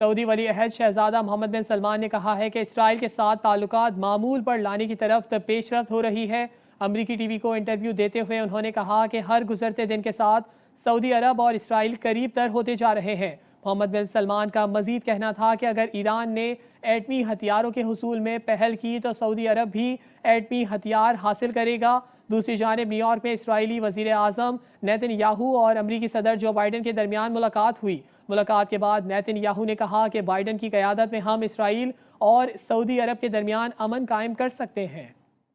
Saudi वली अहद शहजादा मोहम्मद बिन सलमान ने कहा है कि इसराइल के साथ ताल्लुकात मामूल पर लाने की तरफ पेशरफ्त हो रही है। अमरीकी टीवी को इंटरव्यू देते हुए उन्होंने कहा कि हर गुजरते दिन के साथ सऊदी अरब और इसराइल करीब तर होते जा रहे हैं। मोहम्मद बिन सलमान का मजीद कहना था कि अगर ईरान ने एटमी हथियारों के हुसूल में पहल की तो सऊदी अरब भी एटमी हथियार हासिल करेगा। दूसरी जानिब न्यूयॉर्क में इसराइली वजीर आजम नेतन्याहू और अमरीकी सदर जो बाइडन के दरमियान मुलाकात हुई। मुलाकात के बाद नेतन्याहू ने कहा कि बाइडन की क़यादत में हम इसराइल और सऊदी अरब के दरमियान अमन कायम कर सकते हैं।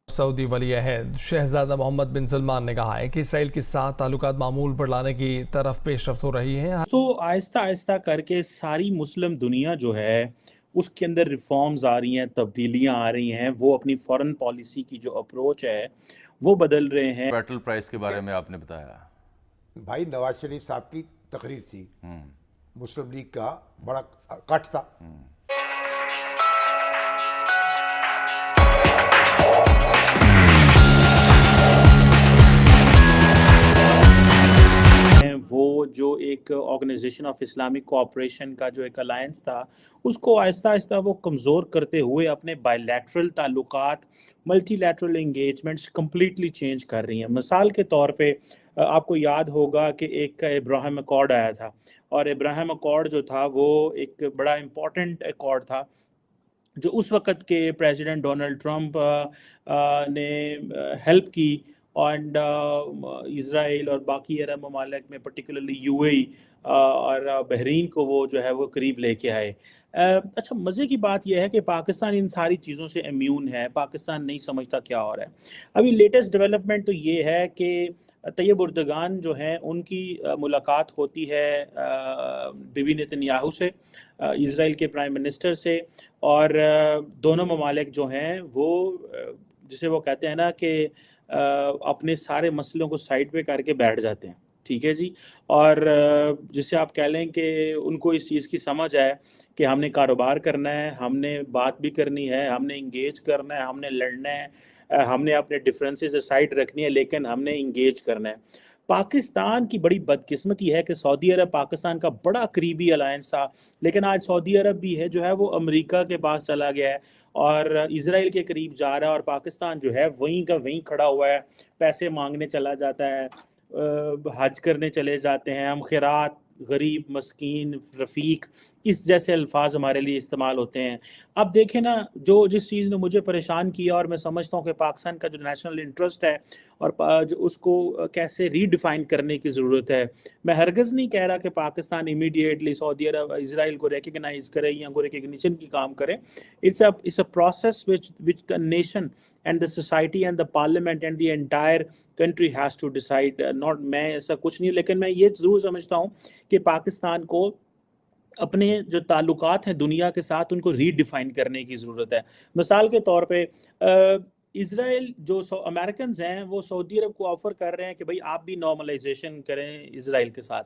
सऊदी वली अहद शहजादा मोहम्मद बिन सलमान ने कहा है कि इसराइल के साथ ताल्लुकात मामूल पर लाने की तरफ पेशरफ्त हो रही है। तो आहिस्ता आहिस्ता करके सारी मुस्लिम दुनिया जो है उसके अंदर रिफॉर्म्स आ रही हैं, तब्दीलियां आ रही हैं। वो अपनी फॉरेन पॉलिसी की जो अप्रोच है वो बदल रहे हैं। पेट्रोल प्राइस के बारे में आपने बताया भाई, नवाज शरीफ साहब की तकरीर थी, मुस्लिम लीग का बड़ा कट था। वो जो एक ऑर्गेनाइजेशन ऑफ इस्लामिक कोऑपरेशन का जो एक अलायंस था उसको आहिस्ता आहिस्ता वो कमज़ोर करते हुए अपने बायलैटरल ताल्लुकात, मल्टीलैटरल एंगेजमेंट्स कंप्लीटली चेंज कर रही हैं। मिसाल के तौर पे आपको याद होगा कि एक इब्राहिम अकॉर्ड आया था, और इब्राहिम अकॉर्ड जो था वो एक बड़ा इम्पॉर्टेंट अकॉर्ड था जो उस वक़्त के प्रेसिडेंट डोनाल्ड ट्रंप ने हेल्प की। एंड इज़राइल और बाकी अरब ममालिक में पर्टिकुलरली यूएई और बहरीन को वो जो है वो करीब लेके आए। अच्छा, मज़े की बात यह है कि पाकिस्तान इन सारी चीज़ों से इम्यून है, पाकिस्तान नहीं समझता क्या हो रहा है। अभी लेटेस्ट डेवलपमेंट तो ये है कि तैयब उर्दगान जो हैं उनकी मुलाकात होती है बीबी नेतन्याहू से, इज़राइल के प्राइम मिनिस्टर से, और दोनों ममालिक जो हैं वो जिसे वो कहते हैं ना कि अपने सारे मसलों को साइड पे करके बैठ जाते हैं। ठीक है जी। और जिसे आप कह लें कि उनको इस चीज़ की समझ है कि हमने कारोबार करना है, हमने बात भी करनी है, हमने इंगेज करना है, हमने लड़ना है, हमने अपने डिफरेंसेस साइड रखनी है, लेकिन हमने इंगेज करना है। पाकिस्तान की बड़ी बदकिस्मती है कि सऊदी अरब पाकिस्तान का बड़ा करीबी अलायंस था, लेकिन आज सऊदी अरब भी है जो है वो अमेरिका के पास चला गया है और इज़राइल के करीब जा रहा है, और पाकिस्तान जो है वहीं का वहीं खड़ा हुआ है, पैसे मांगने चला जाता है, हज करने चले जाते हैं हम, खैरात, गरीब, मस्कीन, रफ़ीक, इस जैसे अल्फाज हमारे लिए इस्तेमाल होते हैं। अब देखें ना, जो जिस चीज़ ने मुझे परेशान किया, और मैं समझता हूँ कि पाकिस्तान का जो नेशनल इंटरेस्ट है और जो उसको कैसे रीडिफ़ाइन करने की ज़रूरत है। मैं हरगज़ नहीं कह रहा कि पाकिस्तान इमीडिएटली सऊदी अरब इज़राइल को रिकग्नाइज़ करे या उनको रिकग्निशन की काम करे। It's a process which the nation and the society and the parliament and the entire country has to decide. Not मैं ऐसा कुछ नहीं, लेकिन मैं ये ज़रूर समझता हूँ कि पाकिस्तान को अपने जो ताल्लुकात हैं दुनिया के साथ उनको रीडिफाइन करने की ज़रूरत है। मिसाल के तौर पे इज़राइल जो अमेरिकन हैं वो सऊदी अरब को ऑफ़र कर रहे हैं कि भाई आप भी नॉर्मलाइजेशन करें इज़राइल के साथ।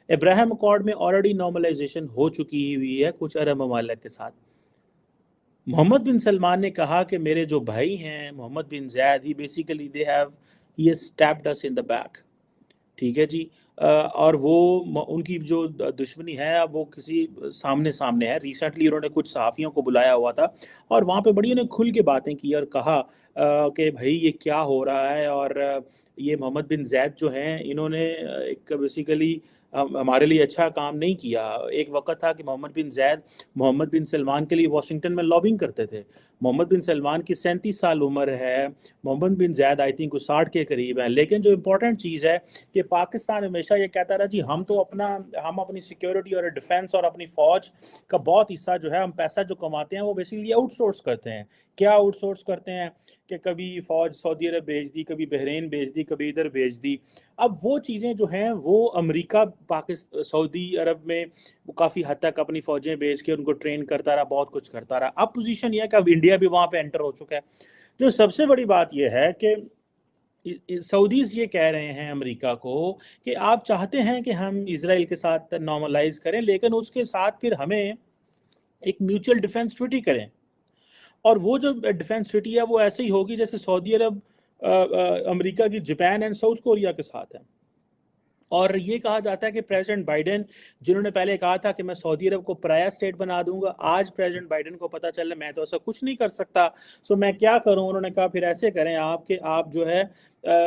इब्राहिम अकॉर्ड में ऑलरेडी नॉर्मलाइजेशन हो चुकी हुई है कुछ अरब ममालिक के साथ। मोहम्मद बिन सलमान ने कहा कि मेरे जो भाई हैं Mohammad bin Zaid, he basically they have he stabbed us in the back. ठीक है जी। और वो उनकी जो दुश्मनी है अब वो किसी सामने सामने है। रिसेंटली उन्होंने कुछ सहाफ़ियों को बुलाया हुआ था और वहाँ पे बड़ी उन्हें खुल के बातें की और कहा कि भाई ये क्या हो रहा है, और ये मोहम्मद बिन ज़ैद जो हैं इन्होंने एक बेसिकली हमारे लिए अच्छा काम नहीं किया। एक वक्त था कि मोहम्मद बिन ज़ैद मोहम्मद बिन सलमान के लिए वाशिंगटन में लॉबिंग करते थे। मोहम्मद बिन सलमान की 37 साल उम्र है, मोहम्मद बिन ज़ैद आई थिंक 60 के करीब हैं। लेकिन जो इम्पोर्टेंट चीज़ है कि पाकिस्तान हमेशा ये कहता रहा जी हम अपनी सिक्योरिटी और डिफेंस और अपनी फ़ौज का बहुत हिस्सा जो है, हम पैसा जो कमाते हैं वो बेसिकली आउटसोर्स करते हैं। क्या आउटसोर्स करते हैं कि कभी फ़ौज सऊदी अरब भेज दी, कभी बहरीन भेज दी, कभी इधर भेज दी। अब वो चीज़ें जो हैं वो अमेरिका सऊदी अरब में वो काफ़ी हद तक अपनी फ़ौजें भेज के उनको ट्रेन करता रहा, बहुत कुछ करता रहा। अब पोजीशन ये है कि अब इंडिया भी वहाँ पे एंटर हो चुका है। जो सबसे बड़ी बात ये है कि सऊदीज़ ये कह रहे हैं अमेरिका को कि आप चाहते हैं कि हम इज़राइल के साथ नॉर्मलाइज़ करें, लेकिन उसके साथ फिर हमें एक म्यूचुअल डिफेंस ट्रीटी करें, और वो जो डिफेंस ट्रीटी है वो ऐसे ही होगी जैसे सऊदी अरब अमेरिका की जापान एंड साउथ कोरिया के साथ है। और ये कहा जाता है कि प्रेसिडेंट बाइडेन, जिन्होंने पहले कहा था कि मैं सऊदी अरब को पराया स्टेट बना दूंगा, आज प्रेसिडेंट बाइडेन को पता चला मैं तो ऐसा कुछ नहीं कर सकता, सो मैं क्या करूं। उन्होंने कहा फिर ऐसे करें आप जो है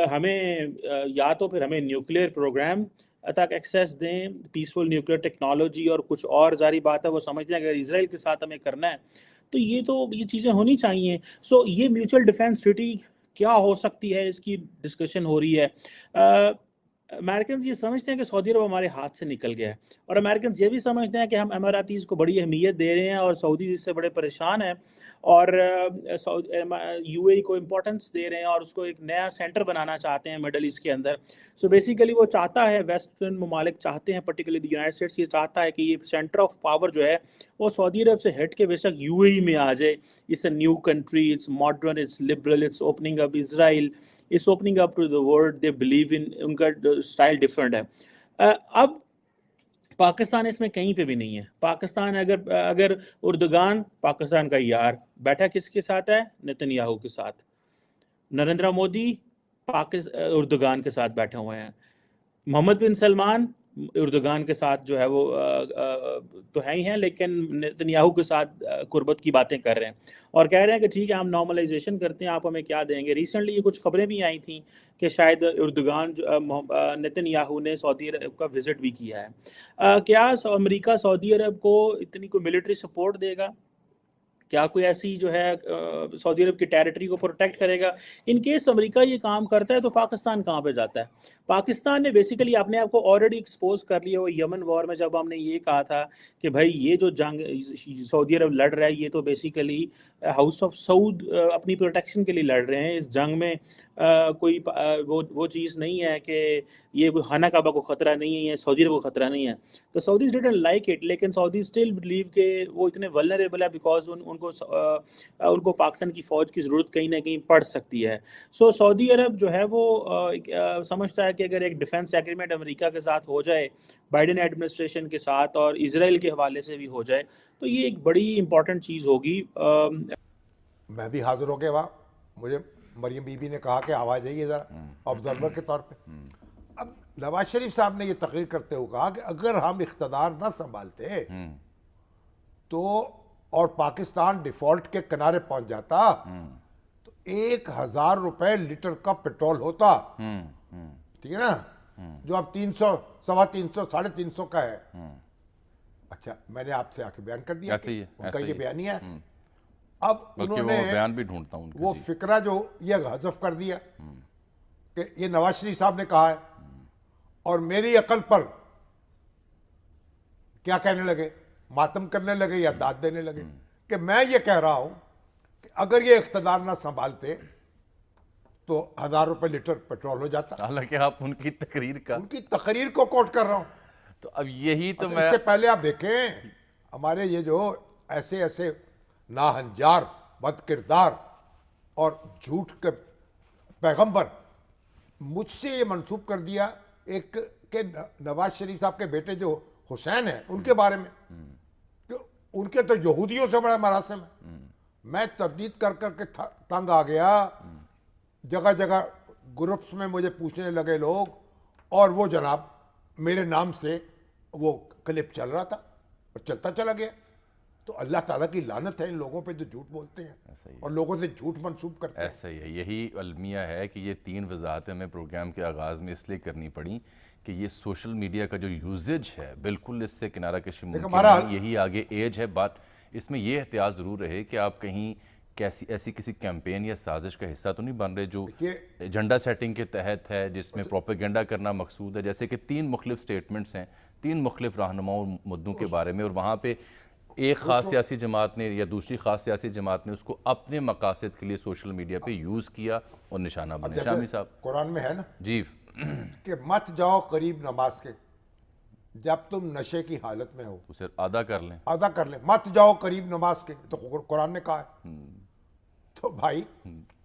हमें या तो फिर हमें न्यूक्लियर प्रोग्राम तक एक्सेस दें, पीसफुल न्यूक्लियर टेक्नोलॉजी, और कुछ और जारी बात है वो समझते हैं अगर इसराइल के साथ हमें करना है तो ये चीज़ें होनी चाहिए। सो ये म्यूचुअल डिफेंस ट्रीटी क्या हो सकती है, इसकी डिस्कशन हो रही है। अमेरिकन ये समझते हैं कि सऊदी अरब हमारे हाथ से निकल गया है, और अमेरिकन ये भी समझते हैं कि हम अमारातीज़ को बड़ी अहमियत दे रहे हैं और सऊदी इससे बड़े परेशान हैं, और यूएई को इम्पोर्टेंस दे रहे हैं और उसको एक नया सेंटर बनाना चाहते हैं मिडल ईस्ट के अंदर। सो बेसिकली वो चाहता है, वेस्टर्न ममालिक चाहते हैं, पर्टिकुलरली यूनाइटेड स्टेट्स ये चाहता है कि ये सेंटर ऑफ पावर जो है वो सऊदी अरब से हट के बेशक यूएई में आ जाए। It's a new country, it's modern, it's liberal, it's opening up Israel, it's opening up to the world, they believe in, उनका स्टाइल डिफरेंट है। अब पाकिस्तान इसमें कहीं पे भी नहीं है। पाकिस्तान अगर उर्दुगान पाकिस्तान का यार बैठा किसके साथ है? नेतन्याहू के साथ। नरेंद्र मोदी उर्दुगान के साथ बैठे हुए हैं। मोहम्मद बिन सलमान उर्दुगान के साथ जो है वो तो है ही हैं, लेकिन नेतन्याहू के साथ कुर्बत की बातें कर रहे हैं और कह रहे हैं कि ठीक है हम नॉर्मलाइजेशन करते हैं, आप हमें क्या देंगे। रिसेंटली ये कुछ खबरें भी आई थी कि शायद उर्दुगान नेतन्याहू ने सऊदी अरब का विजिट भी किया है। क्या अमेरिका सऊदी अरब को इतनी कोई मिलिट्री सपोर्ट देगा? क्या कोई ऐसी जो है सऊदी अरब की टेरिटरी को प्रोटेक्ट करेगा? इन केस अमेरिका ये काम करता है तो पाकिस्तान कहाँ पे जाता है? पाकिस्तान ने बेसिकली अपने आप को ऑलरेडी एक्सपोज कर लिया। वो यमन वॉर में जब हमने ये कहा था कि भाई ये जो जंग सऊदी अरब लड़ रहा है ये तो बेसिकली हाउस ऑफ सऊद अपनी प्रोटेक्शन के लिए लड़ रहे हैं। इस जंग में कोई वो चीज़ नहीं है कि ये कोई खाना काबा को ख़तरा नहीं है या सऊदी अरब को ख़तरा नहीं है। तो सऊदीज डिडंट लाइक इट, लेकिन सऊदी स्टिल बिलीव के वो इतने वल्नरेबल है बिकॉज उनको पाकिस्तान की फ़ौज की ज़रूरत कहीं ना कहीं पड़ सकती है। सो सऊदी अरब जो है वो समझता है कि अगर एक डिफेंस एग्रीमेंट अमेरिका के साथ हो जाए, बाइडेन एडमिनिस्ट्रेशन के साथ और इसराइल के हवाले से भी हो जाए, तो ये एक बड़ी इंपॉर्टेंट चीज़ होगी। मैं भी हाजिर हो गया वहाँ, मुझे मरियम बीबी ने कहा कि आवाज़ आइए ज़रा ऑब्जर्वर के तौर पे। अब नवाज शरीफ साहब ने ये तकरीर करते हुए कहा कि अगर हम इख्तदार ना संभालते तो और पाकिस्तान डिफॉल्ट के किनारे पहुंच जाता तो 1000 रुपए लीटर का पेट्रोल होता। ठीक है ना, जो अब 300, 350, 350 का है। अच्छा, मैंने आपसे आके बयान कर दिया उनका ये बयानिया है। अब उन्होंने वो बयान भी ढूंढता हूं वो फिक्रा जो ये हज़फ कर दिया कि ये नवाज शरीफ साहब ने कहा है, और मेरी अकल पर क्या कहने लगे, मातम करने लगे या दाद देने लगे कि मैं ये कह रहा हूं कि अगर ये इख्तिदार ना संभालते तो 1000 रुपए लीटर पेट्रोल हो जाता। हालांकि आप उनकी तकरीर को कोट कर रहा हूं। तो अब यही तो मैं इससे पहले आप देखें हमारे ये जो ऐसे नाहंजार, बदकिरदार और झूठ के पैगंबर, मुझसे ये मंसूब कर दिया एक के नवाज शरीफ साहब के बेटे जो हुसैन है उनके बारे में कि उनके तो यहूदियों से बड़ा मरासिम है। मैं तरदीद कर करके तंग आ गया। जगह जगह ग्रुप्स में मुझे पूछने लगे लोग, और वो जनाब मेरे नाम से वो क्लिप चल रहा था और चलता चला गया। तो अल्लाह ताला की लानत है इन लोगों पे जो झूठ बोलते हैं और लोगों से झूठ मंसूब करते हैं। ऐसा ही है, यही अलमिया है कि ये 3 वजाहतें हमें प्रोग्राम के आगाज़ में इसलिए करनी पड़ी कि ये सोशल मीडिया का जो यूजेज है बिल्कुल इससे किनारा कशी मुमकिन नहीं। यही आगे एज है। बात इसमें ये एहतियात ज़रूर रहे कि आप कहीं ऐसी किसी कैंपेन या साजिश का हिस्सा तो नहीं बन रहे जो एजेंडा सेटिंग के तहत है, जिसमें प्रोपेगेंडा करना मकसूद है। जैसे कि 3 मुख्तलिफ स्टेटमेंट्स हैं 3 मुख्तलिफ रहनुमाओं मुद्दों के बारे में, और वहाँ पे एक ख़ास सियासी जमात ने या दूसरी ख़ास सियासी जमात ने उसको अपने मकासद के लिए सोशल मीडिया पे यूज़ किया और निशाना बने। शामी साहब, कुरान में है ना जी कि मत जाओ करीब नमाज के जब तुम नशे की हालत में हो, उसे अदा कर लें। मत जाओ करीब नमाज के, तो कुरान ने कहा है। तो भाई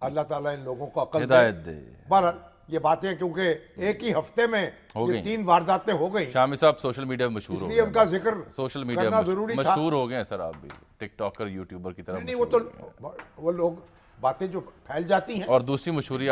अल्लाह ताला इन लोगों को अकल दे। बहरहाल ये बातें क्योंकि एक ही हफ्ते में ये 3 वारदातें हो गई। शामी साहब सोशल मीडिया में मशहूर हो गए, इसलिए उनका जिक्र सोशल मीडिया में जरूरी था। मशहूर हो गए सर, आप भी टिकटॉकर यूट्यूबर की तरह। नहीं, वो तो वो लोग बातें जो फैल जाती हैं। और दूसरी मशहूरी